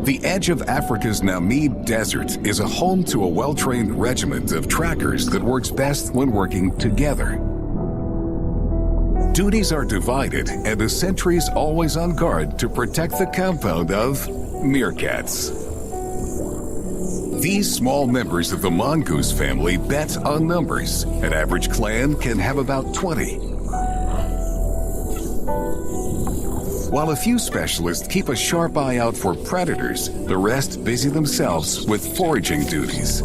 The edge of Africa's Namib Desert is a home to a well-trained regiment of trackers that works best when working together. Duties are divided, and a sentry is always on guard to protect the compound of meerkats. These small members of the mongoose family bet on numbers. An average clan can have about 20. While a few specialists keep a sharp eye out for predators, the rest busy themselves with foraging duties.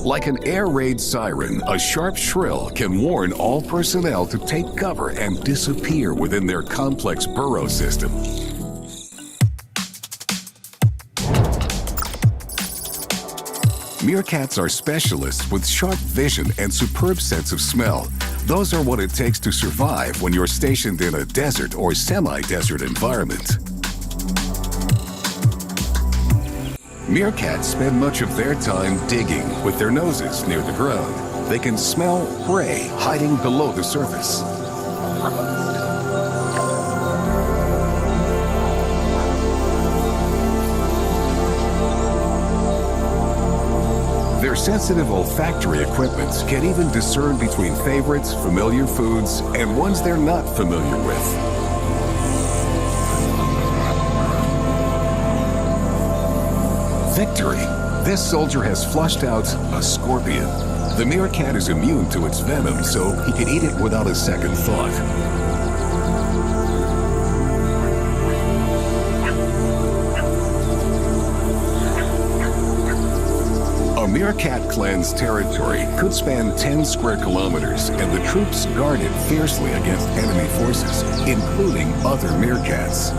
Like an air raid siren, a sharp shrill can warn all personnel to take cover and disappear within their complex burrow system. Meerkats are specialists with sharp vision and superb sense of smell. Those are what it takes to survive when you're stationed in a desert or semi-desert environment. Meerkats spend much of their time digging with their noses near the ground. They can smell prey hiding below the surface. Their sensitive olfactory equipment can even discern between favorites, familiar foods, and ones they're not familiar with. Victory. This soldier has flushed out a scorpion. The meerkat is immune to its venom, so he can eat it without a second thought. A meerkat clan's territory could span 10 square kilometers, and the troops guard it fiercely against enemy forces, including other meerkats.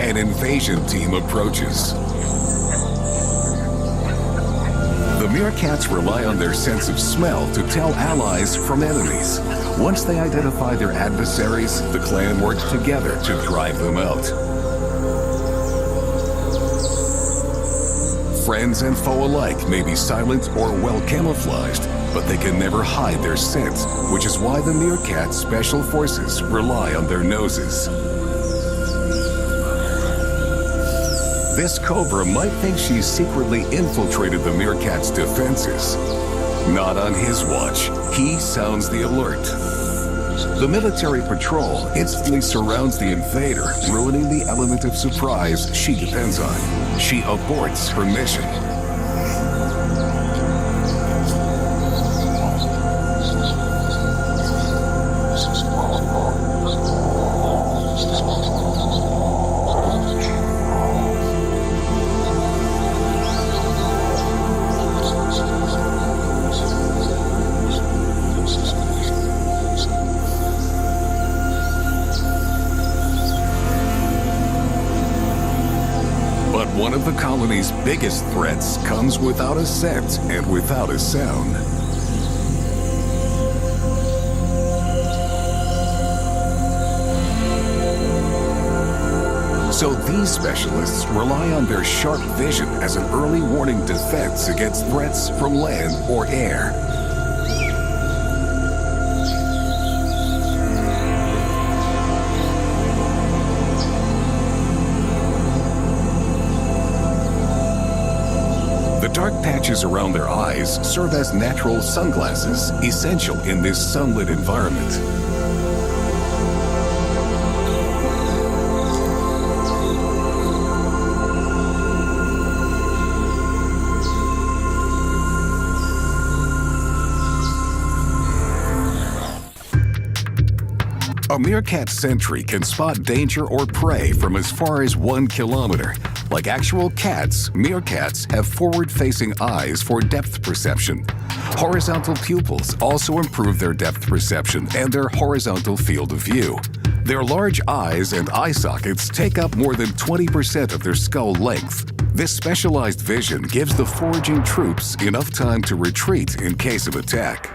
An invasion team approaches. The meerkats rely on their sense of smell to tell allies from enemies. Once they identify their adversaries, the clan works together to drive them out. Friends and foe alike may be silent or well camouflaged, but they can never hide their scent, which is why the meerkat special forces rely on their noses. This cobra might think she's secretly infiltrated the meerkat's defenses. Not on his watch. He sounds the alert. The military patrol instantly surrounds the invader, ruining the element of surprise she depends on. She aborts her mission. One of the colony's biggest threats comes without a scent and without a sound. So these specialists rely on their sharp vision as an early warning defense against threats from land or air. Dark patches around their eyes serve as natural sunglasses, essential in this sunlit environment. A meerkat sentry can spot danger or prey from as far as 1 kilometer. Like actual cats, meerkats have forward-facing eyes for depth perception. Horizontal pupils also improve their depth perception and their horizontal field of view. Their large eyes and eye sockets take up more than 20% of their skull length. This specialized vision gives the foraging troops enough time to retreat in case of attack.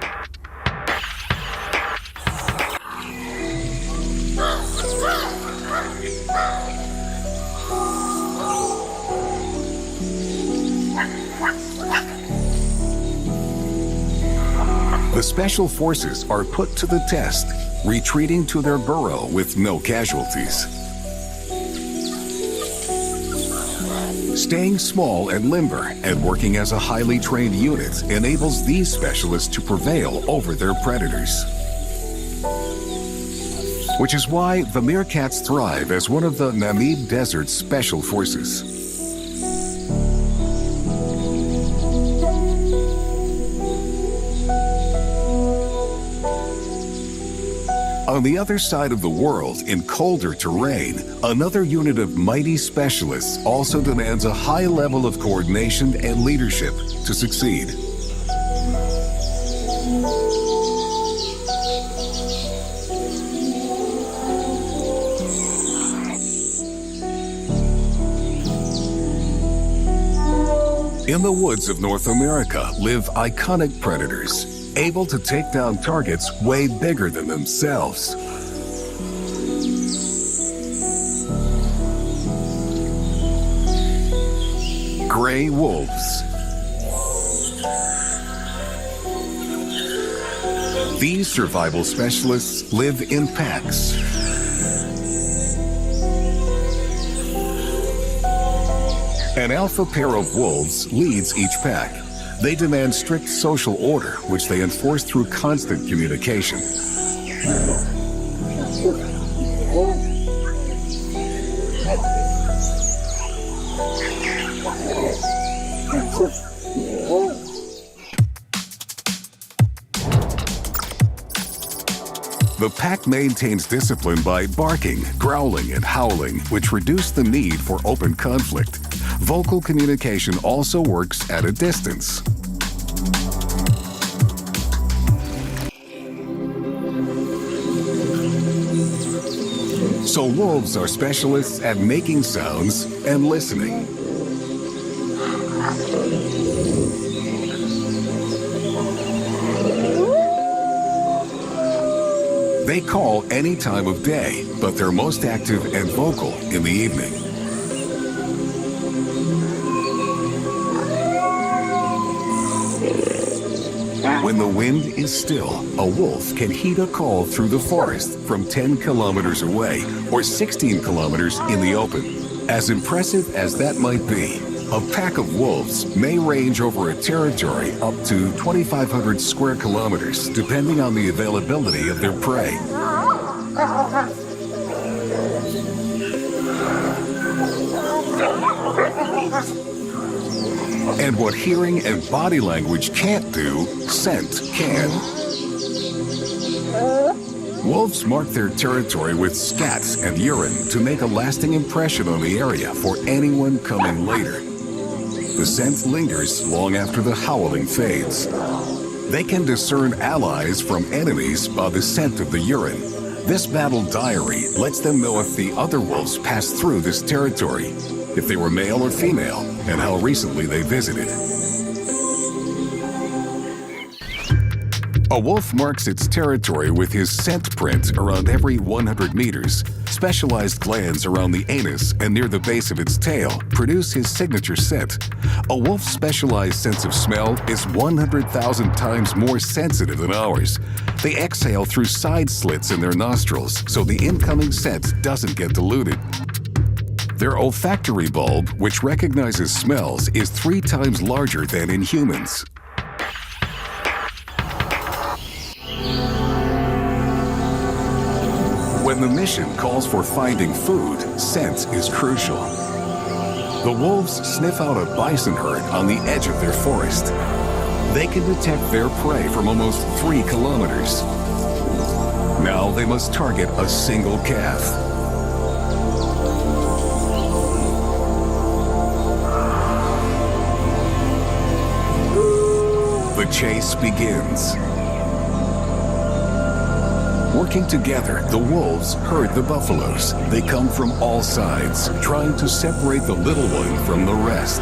The special forces are put to the test, retreating to their burrow with no casualties. Staying small and limber and working as a highly trained unit enables these specialists to prevail over their predators. Which is why the meerkats thrive as one of the Namib Desert's special forces. On the other side of the world, in colder terrain, another unit of mighty specialists also demands a high level of coordination and leadership to succeed. In the woods of North America live iconic predators, able to take down targets way bigger than themselves. Gray wolves. These survival specialists live in packs. An alpha pair of wolves leads each pack. They demand strict social order, which they enforce through constant communication. The pack maintains discipline by barking, growling, and howling, which reduce the need for open conflict. Vocal communication also works at a distance. So wolves are specialists at making sounds and listening. They call any time of day, but they're most active and vocal in the evening. When the wind is still, a wolf can heed a call through the forest from 10 kilometers away or 16 kilometers in the open. As impressive as that might be, a pack of wolves may range over a territory up to 2,500 square kilometers, depending on the availability of their prey. And what hearing and body language can't do, scent can. Wolves mark their territory with scat and urine to make a lasting impression on the area for anyone coming later. The scent lingers long after the howling fades. They can discern allies from enemies by the scent of the urine. This battle diary lets them know if the other wolves passed through this territory, if they were male or female, and how recently they visited. A wolf marks its territory with his scent print around every 100 meters. Specialized glands around the anus and near the base of its tail produce his signature scent. A wolf's specialized sense of smell is 100,000 times more sensitive than ours. They exhale through side slits in their nostrils, so the incoming scent doesn't get diluted. Their olfactory bulb, which recognizes smells, is 3 times larger than in humans. When the mission calls for finding food, scent is crucial. The wolves sniff out a bison herd on the edge of their forest. They can detect their prey from almost 3 kilometers. Now they must target a single calf. The chase begins. Working together, the wolves herd the buffaloes. They come from all sides, trying to separate the little one from the rest.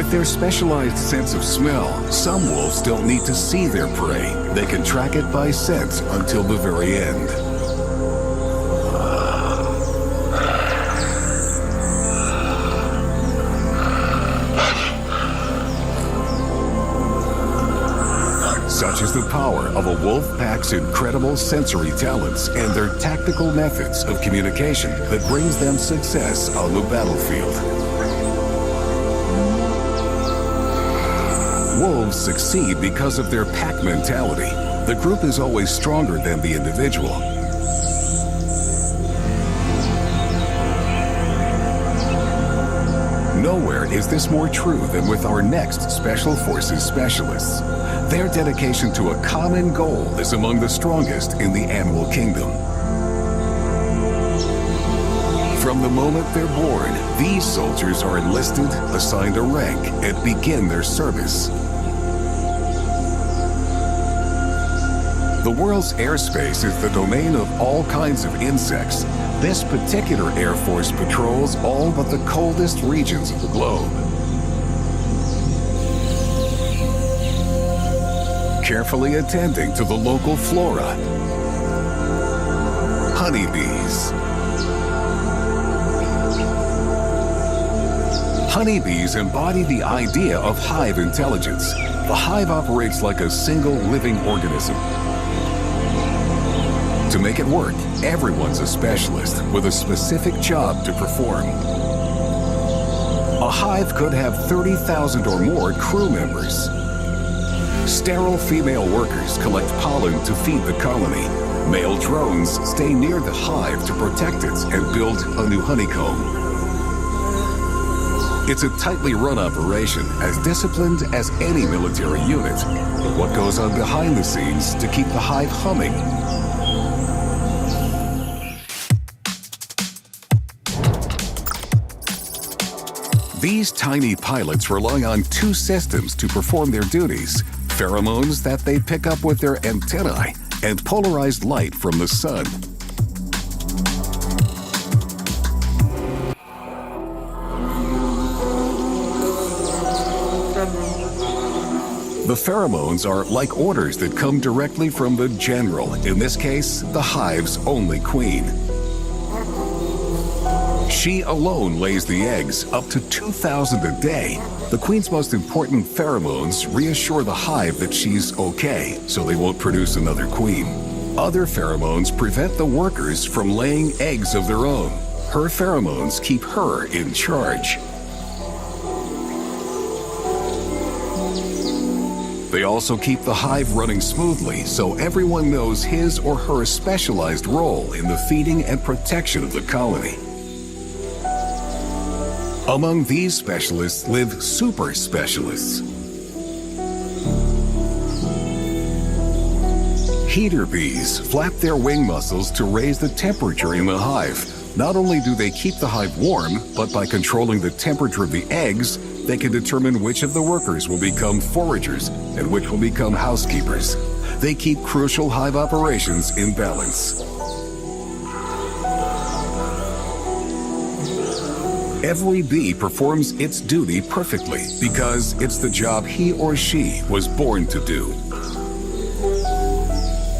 With their specialized sense of smell, some wolves don't need to see their prey. They can track it by scent until the very end. Such is the power of a wolf pack's incredible sensory talents and their tactical methods of communication that brings them success on the battlefield. Wolves succeed because of their pack mentality. The group is always stronger than the individual. Nowhere is this more true than with our next Special Forces specialists. Their dedication to a common goal is among the strongest in the animal kingdom. From the moment they're born, these soldiers are enlisted, assigned a rank, and begin their service. The world's airspace is the domain of all kinds of insects. This particular Air Force patrols all but the coldest regions of the globe. Carefully attending to the local flora. Honeybees. Honeybees embody the idea of hive intelligence. The hive operates like a single living organism. To make it work, everyone's a specialist with a specific job to perform. A hive could have 30,000 or more crew members. Sterile female workers collect pollen to feed the colony. Male drones stay near the hive to protect it and build a new honeycomb. It's a tightly run operation, as disciplined as any military unit. But what goes on behind the scenes to keep the hive humming? These tiny pilots rely on two systems to perform their duties: pheromones that they pick up with their antennae and polarized light from the sun. The pheromones are like orders that come directly from the general, in this case, the hive's only queen. She alone lays the eggs, up to 2,000 a day. The queen's most important pheromones reassure the hive that she's okay, so they won't produce another queen. Other pheromones prevent the workers from laying eggs of their own. Her pheromones keep her in charge. They also keep the hive running smoothly, so everyone knows his or her specialized role in the feeding and protection of the colony. Among these specialists live super specialists. Heater bees flap their wing muscles to raise the temperature in the hive. Not only do they keep the hive warm, but by controlling the temperature of the eggs, they can determine which of the workers will become foragers and which will become housekeepers. They keep crucial hive operations in balance. Every bee performs its duty perfectly because it's the job he or she was born to do.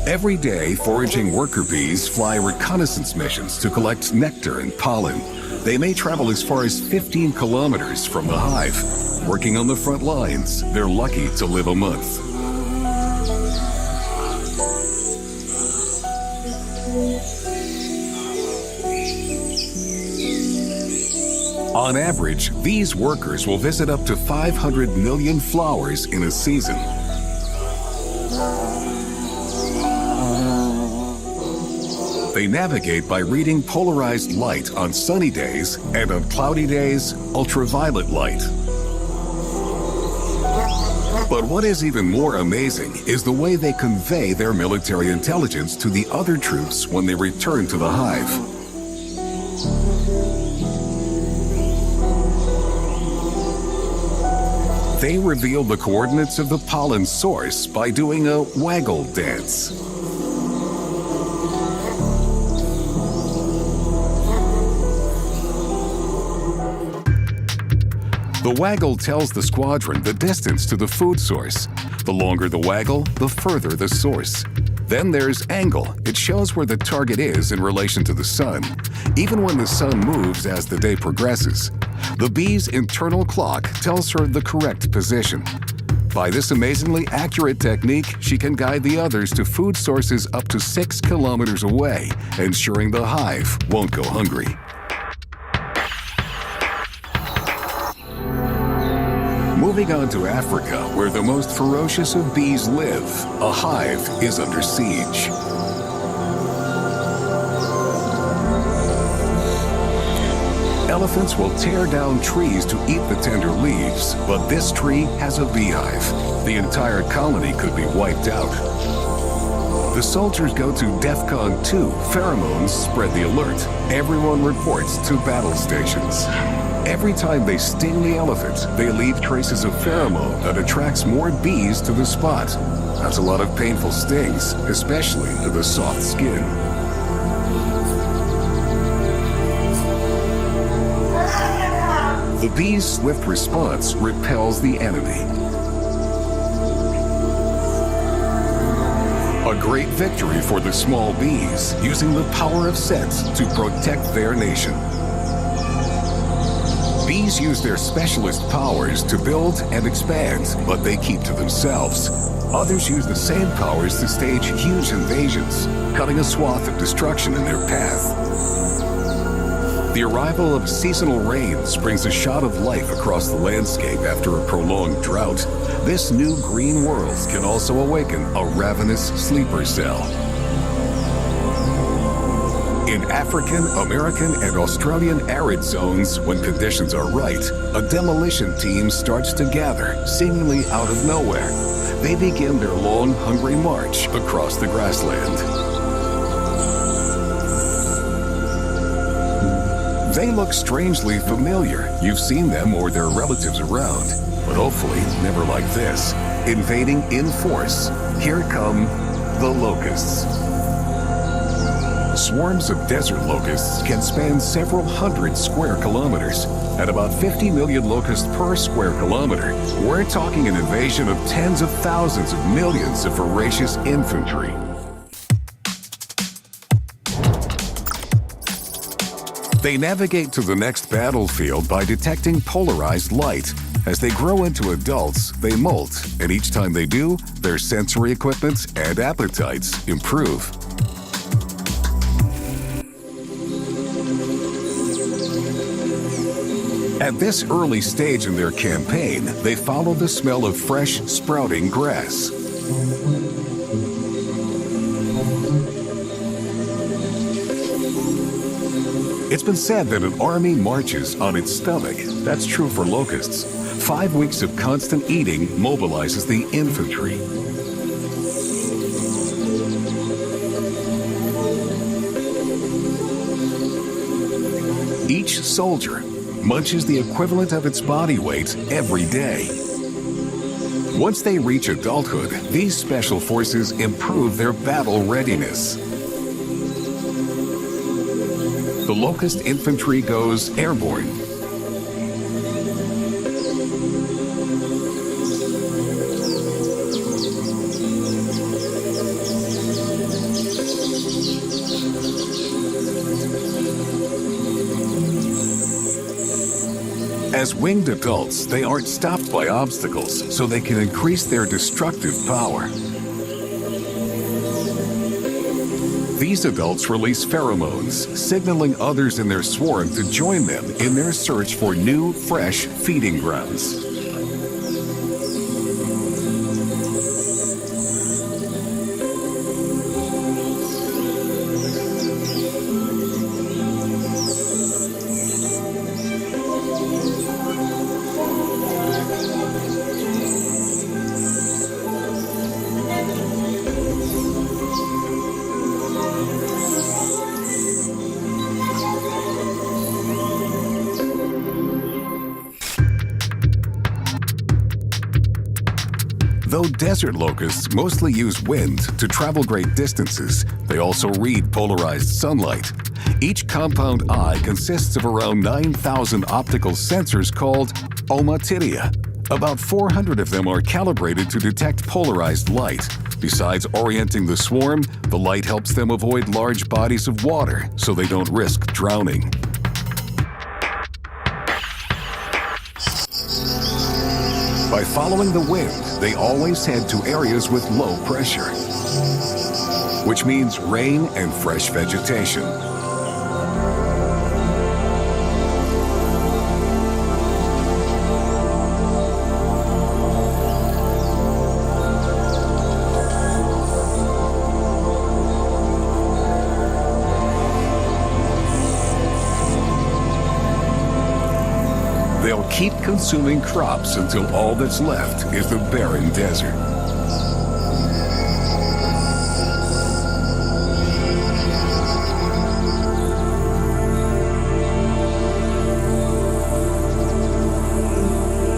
Every day, foraging worker bees fly reconnaissance missions to collect nectar and pollen. They may travel as far as 15 kilometers from the hive. Working on the front lines, they're lucky to live a month. On average, these workers will visit up to 500 million flowers in a season. They navigate by reading polarized light on sunny days and on cloudy days, ultraviolet light. But what is even more amazing is the way they convey their military intelligence to the other troops when they return to the hive. They reveal the coordinates of the pollen source by doing a waggle dance. The waggle tells the squadron the distance to the food source. The longer the waggle, the further the source. Then there's angle. It shows where the target is in relation to the sun, even when the sun moves as the day progresses. The bee's internal clock tells her the correct position. By this amazingly accurate technique, she can guide the others to food sources up to 6 kilometers away, ensuring the hive won't go hungry. Moving on to Africa, where the most ferocious of bees live, a hive is under siege. Elephants will tear down trees to eat the tender leaves, but this tree has a beehive. The entire colony could be wiped out. The soldiers go to DEFCON 2. Pheromones spread the alert. Everyone reports to battle stations. Every time they sting the elephant, they leave traces of pheromone that attracts more bees to the spot. That's a lot of painful stings, especially to the soft skin. The bee's swift response repels the enemy. A great victory for the small bees, using the power of scent to protect their nation. Bees use their specialist powers to build and expand, but they keep to themselves. Others use the same powers to stage huge invasions, cutting a swath of destruction in their path. The arrival of seasonal rains brings a shot of life across the landscape after a prolonged drought. This new green world can also awaken a ravenous sleeper cell. In African, American, and Australian arid zones, when conditions are right, a demolition team starts to gather, seemingly out of nowhere. They begin their long, hungry march across the grassland. They look strangely familiar. You've seen them or their relatives around, but hopefully never like this. Invading in force. Here come the locusts. Swarms of desert locusts can span several hundred square kilometers. At about 50 million locusts per square kilometer, we're talking an invasion of tens of thousands of millions of voracious infantry. They navigate to the next battlefield by detecting polarized light. As they grow into adults, they molt, and each time they do, their sensory equipment and appetites improve. At this early stage in their campaign, they follow the smell of fresh, sprouting grass. It's been said that an army marches on its stomach. That's true for locusts. 5 weeks of constant eating mobilizes the infantry. Each soldier munches the equivalent of its body weight every day. Once they reach adulthood, these special forces improve their battle readiness. The locust infantry goes airborne. As winged adults, they aren't stopped by obstacles, so they can increase their destructive power. These adults release pheromones, signaling others in their swarm to join them in their search for new, fresh feeding grounds. Though desert locusts mostly use wind to travel great distances, they also read polarized sunlight. Each compound eye consists of around 9,000 optical sensors called ommatidia. About 400 of them are calibrated to detect polarized light. Besides orienting the swarm, the light helps them avoid large bodies of water so they don't risk drowning. By following the wind, they always head to areas with low pressure, which means rain and fresh vegetation. They'll keep consuming crops until all that's left is the barren desert.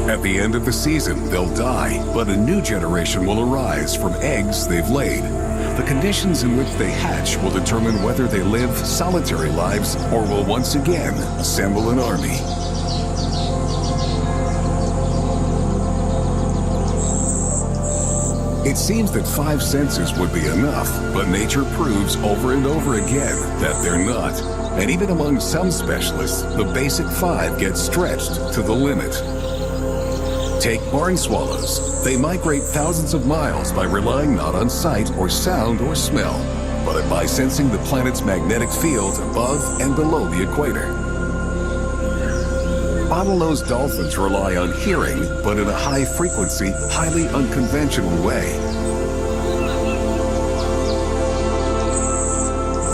At the end of the season, they'll die, but a new generation will arise from eggs they've laid. The conditions in which they hatch will determine whether they live solitary lives or will once again assemble an army. It seems that 5 senses would be enough, but nature proves over and over again that they're not. And even among some specialists, the basic 5 get stretched to the limit. Take barn swallows. They migrate thousands of miles by relying not on sight or sound or smell, but by sensing the planet's magnetic field above and below the equator. Bottlenose dolphins rely on hearing, but in a high-frequency, highly unconventional way.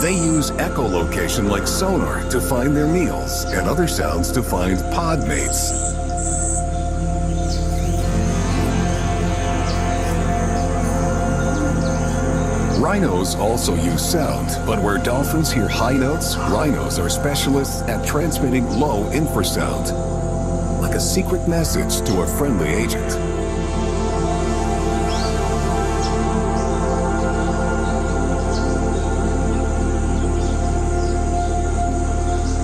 They use echolocation like sonar to find their meals and other sounds to find pod mates. Rhinos also use sound, but where dolphins hear high notes, rhinos are specialists at transmitting low infrasound, like a secret message to a friendly agent.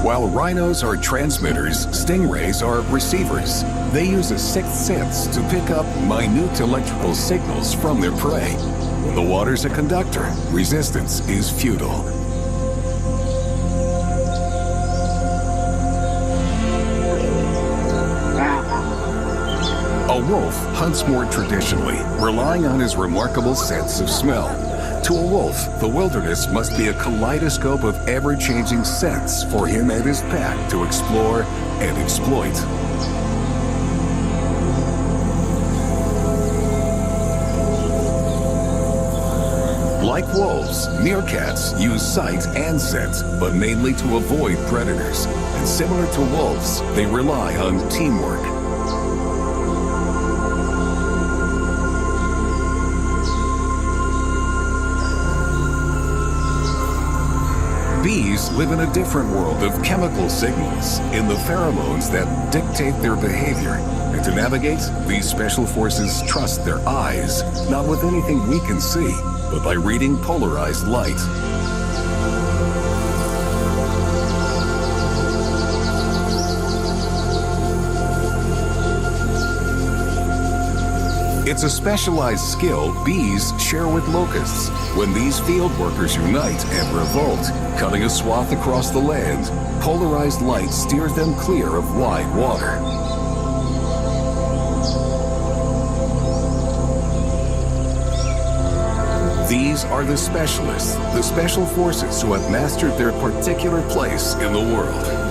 While rhinos are transmitters, stingrays are receivers. They use a sixth sense to pick up minute electrical signals from their prey. When the water's a conductor, resistance is futile. A wolf hunts more traditionally, relying on his remarkable sense of smell. To a wolf, the wilderness must be a kaleidoscope of ever-changing scents for him and his pack to explore and exploit. Like wolves, meerkats use sight and scent, but mainly to avoid predators. And similar to wolves, they rely on teamwork. Bees live in a different world of chemical signals, in the pheromones that dictate their behavior. And to navigate, these special forces trust their eyes, not with anything we can see, but by reading polarized light. It's a specialized skill bees share with locusts. When these field workers unite and revolt, cutting a swath across the land, polarized light steers them clear of wide water. These are the specialists, the special forces who have mastered their particular place in the world.